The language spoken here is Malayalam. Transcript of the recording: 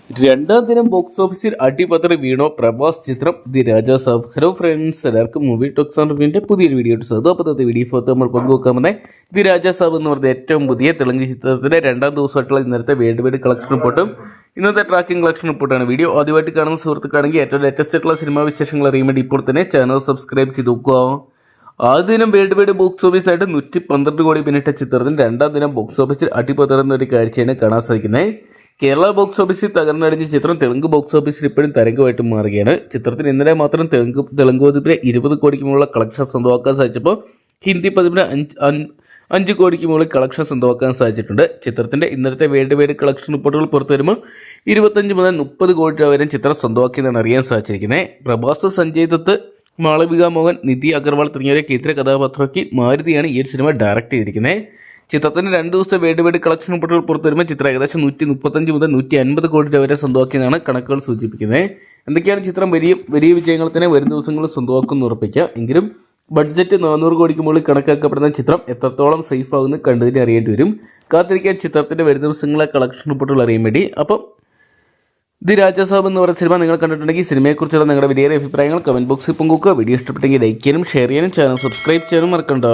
രണ്ടാം ദിനം ബോക്സ് ഓഫീസിൽ അടിപതറി വീണോ പ്രഭാസ് ചിത്രം the Raja Saab. Hello friends, എല്ലാവർക്കും മൂവി ടോക്സ് ആൻഡ് റിവ്യൂവിന്റെ പുതിയൊരു വീഡിയോ ഇട്ടു. അപ്പോൾ വീഡിയോ ഫോട്ടോ നമ്മൾ പങ്കുവെക്കാമെന്ന് ദി രാജാ സാബ് എന്ന് പറഞ്ഞ ഏറ്റവും പുതിയ തെലുങ്ക് ചിത്രത്തിന്റെ രണ്ടാം ദിവസമായിട്ടുള്ള ഇന്നത്തെ വേൾഡ് കളക്ഷൻ റിപ്പോർട്ടും ഇന്നത്തെ ട്രാക്കിംഗ് കളക്ഷൻ റിപ്പോർട്ടാണ്. വീഡിയോ ആദ്യമായിട്ട് കാണുന്ന സുഹൃത്തുക്കാണെങ്കിൽ ഏറ്റവും ലേറ്റസ്റ്റ് ആയിട്ടുള്ള സിനിമാ വിശേഷങ്ങൾ അറിയാൻ വേണ്ടി ഇപ്പോൾ തന്നെ ചാനൽ സബ്സ്ക്രൈബ് ചെയ്ത് നോക്കുക. ആദ്യ ദിനം വേൾഡ് ബോക്സ് ഓഫീസിനായിട്ട് 112 കോടി പിന്നിട്ട ചിത്രത്തിന് രണ്ടാം ദിനം ബോക്സ് ഓഫീസിൽ അടിപതറുന്ന ഒരു കാഴ്ചയാണ് കാണാൻ സാധിക്കുന്നത്. കേരള ബോക്സ് ഓഫീസിൽ തകർന്നടിച്ച ചിത്രം തെലുങ്ക് ബോക്സ് ഓഫീസിൽ ഇപ്പോഴും തരംഗമായിട്ട് മാറുകയാണ്. ചിത്രത്തിന് ഇന്നലെ മാത്രം തെലുങ്ക് പതിപ്പിന് 20 കോടിക്ക് മുകളിൽ കളക്ഷൻ സ്വന്തമാക്കാൻ സാധിച്ചപ്പോൾ ഹിന്ദി പതിപ്പിന് 5 കോടിക്ക് മുകളിൽ കളക്ഷൻ സ്വന്തമാക്കാൻ സാധിച്ചിട്ടുണ്ട്. ചിത്രത്തിന്റെ ഇന്നലത്തെ വേൾഡ് കളക്ഷൻ റിപ്പോർട്ടുകൾ പുറത്തു വരുമ്പോൾ 25 മുതൽ 30 കോടി രൂപ വരെ ചിത്രം സ്വന്തമാക്കിയെന്നാണ് അറിയാൻ സാധിച്ചിരിക്കുന്നത്. പ്രഭാസ്, സഞ്ജയ് ദത്ത്, മാളവിക മോഹൻ, നിധി അഗർവാൾ തുടങ്ങിയവരെ കേന്ദ്ര കഥാപാത്രമാക്കി മാരുതിയാണ് ഈ ഒരു സിനിമ ഡയറക്റ്റ് ചെയ്തിരിക്കുന്നത്. ചിത്രത്തിന് 2 ദിവസത്തെ വേൾഡ് കളക്ഷൻ റിപ്പോർട്ടുകൾ പുറത്തു വരുമ്പോൾ ചിത്രം ഏകദേശം 135 മുതൽ 150 കോടി രൂപ വരെ സ്വന്തമാക്കിയെന്നാണ് കണക്കുകൾ സൂചിപ്പിക്കുന്നത്. എന്തൊക്കെയാണ് ചിത്രം വലിയ വിജയങ്ങൾ തന്നെ വരും ദിവസങ്ങളിൽ സ്വന്തമാക്കുമെന്ന് ഉറപ്പിക്കുക. എങ്കിലും ബഡ്ജറ്റ് 400 കോടിക്ക് മുകളിൽ കണക്കാക്കപ്പെടുന്ന ചിത്രം എത്രത്തോളം സേഫ് ആകുമെന്ന് കണ്ടതിന് അറിയേണ്ടി വരും. കാത്തിരിക്കാൻ ചിത്രത്തിന്റെ വരും ദിവസങ്ങളെ കളക്ഷൻ റിപ്പോർട്ടുകൾ അറിയാൻ വേണ്ടി. അപ്പം ദി രാജാ സാബ് എന്ന് പറയുന്ന സിനിമ നിങ്ങൾ കണ്ടിട്ടുണ്ടെങ്കിൽ സിനിമയെക്കുറിച്ചുള്ള നിങ്ങളുടെ വലിയ അഭിപ്രായങ്ങൾ കമന്റ് ബോക്സിൽ പങ്കുവെക്കുക. വീഡിയോ ഇഷ്ടപ്പെട്ടെങ്കിൽ ലൈക്ക് ചെയ്യാനും ഷെയർ ചെയ്യാനും ചാനൽ സബ്സ്ക്രൈബ് ചെയ്യാനും മറക്കണ്ട.